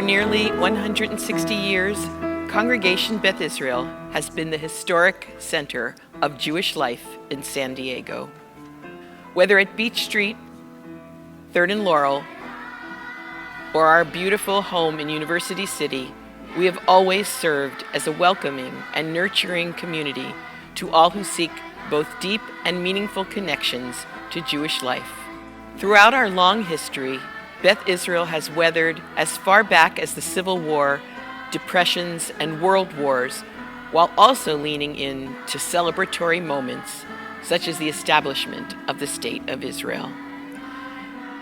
nearly 160 years, Congregation Beth Israel has been the historic center of Jewish life in San Diego. Whether at Beach Street, 3rd and Laurel, or our beautiful home in University City, we have always served as a welcoming and nurturing community to all who seek both deep and meaningful connections to Jewish life. Throughout our long history, Beth Israel has weathered as far back as the Civil War, depressions, and world wars, while also leaning in to celebratory moments such as the establishment of the State of Israel.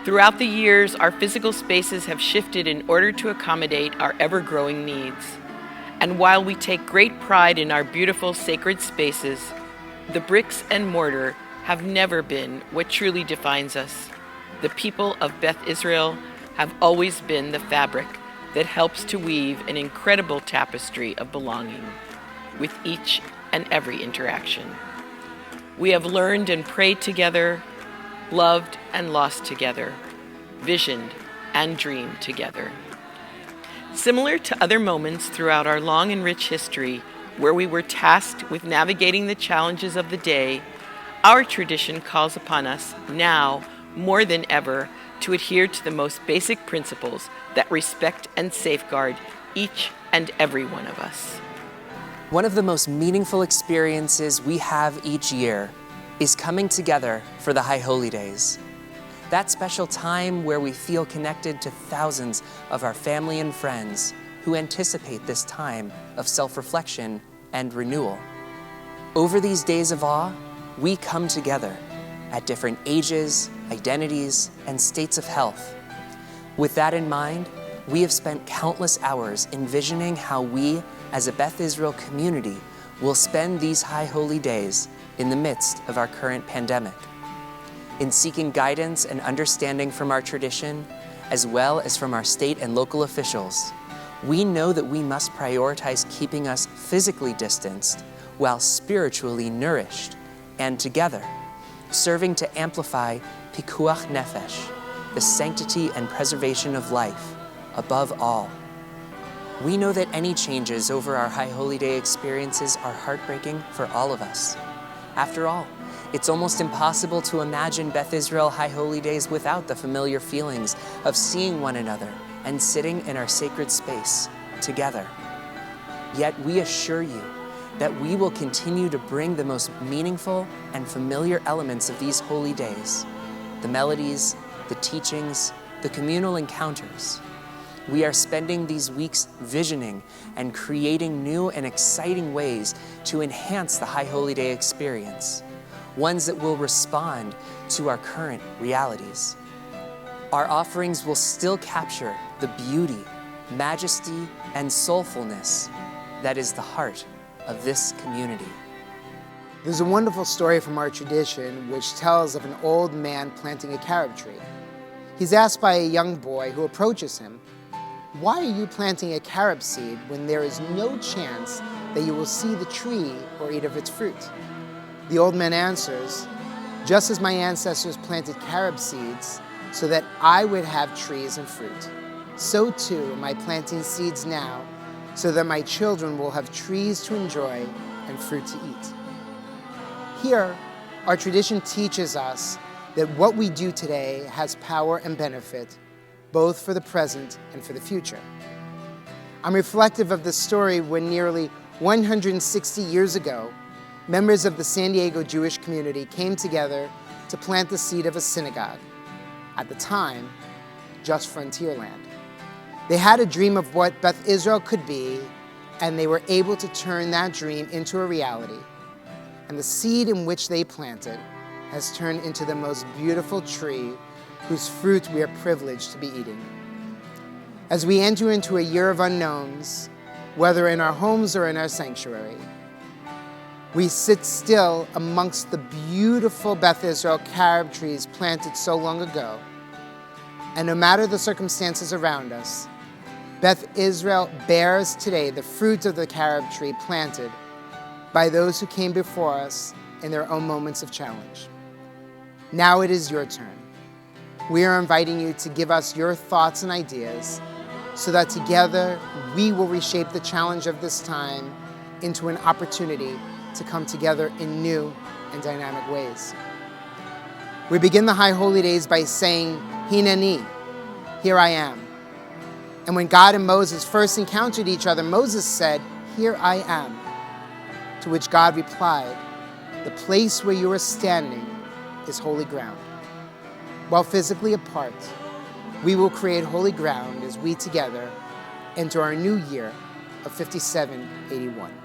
Throughout the years, our physical spaces have shifted in order to accommodate our ever-growing needs. And while we take great pride in our beautiful sacred spaces, the bricks and mortar have never been what truly defines us. The people of Beth Israel have always been the fabric that helps to weave an incredible tapestry of belonging with each and every interaction. We have learned and prayed together, loved and lost together, visioned and dreamed together. Similar to other moments throughout our long and rich history where we were tasked with navigating the challenges of the day, our tradition calls upon us now more than ever to adhere to the most basic principles that respect and safeguard each and every one of us. One of the most meaningful experiences we have each year is coming together for the High Holy Days. That special time where we feel connected to thousands of our family and friends who anticipate this time of self-reflection and renewal. Over these days of awe, we come together at different ages, identities, and states of health. With that in mind, we have spent countless hours envisioning how we, as a Beth Israel community, will spend these High Holy Days in the midst of our current pandemic. In seeking guidance and understanding from our tradition, as well as from our state and local officials, we know that we must prioritize keeping us physically distanced while spiritually nourished and together, serving to amplify pikuach nefesh, the sanctity and preservation of life, above all. We know that any changes over our High Holy Day experiences are heartbreaking for all of us. After all, it's almost impossible to imagine Beth Israel High Holy Days without the familiar feelings of seeing one another and sitting in our sacred space together. Yet we assure you that we will continue to bring the most meaningful and familiar elements of these holy days, the melodies, the teachings, the communal encounters. We are spending these weeks visioning and creating new and exciting ways to enhance the High Holy Day experience, ones that will respond to our current realities. Our offerings will still capture the beauty, majesty, and soulfulness that is the heart of this community. There's a wonderful story from our tradition which tells of an old man planting a carob tree. He's asked by a young boy who approaches him, "Why are you planting a carob seed when there is no chance that you will see the tree or eat of its fruit?" The old man answers, "Just as my ancestors planted carob seeds so that I would have trees and fruit, so too am I planting seeds now so that my children will have trees to enjoy and fruit to eat." Here, our tradition teaches us that what we do today has power and benefit, both for the present and for the future. I'm reflective of the story when nearly 160 years ago, members of the San Diego Jewish community came together to plant the seed of a synagogue, at the time, just frontier land. They had a dream of what Beth Israel could be, and they were able to turn that dream into a reality. And the seed in which they planted has turned into the most beautiful tree whose fruit we are privileged to be eating. As we enter into a year of unknowns, whether in our homes or in our sanctuary, we sit still amongst the beautiful Beth Israel carob trees planted so long ago. And no matter the circumstances around us, Beth Israel bears today the fruit of the carob tree planted by those who came before us in their own moments of challenge. Now it is your turn. We are inviting you to give us your thoughts and ideas so that together we will reshape the challenge of this time into an opportunity to come together in new and dynamic ways. We begin the High Holy Days by saying, Hineni, here I am. And when God and Moses first encountered each other, Moses said, here I am. To which God replied, the place where you are standing is holy ground. While physically apart, we will create holy ground as we together enter our new year of 5781.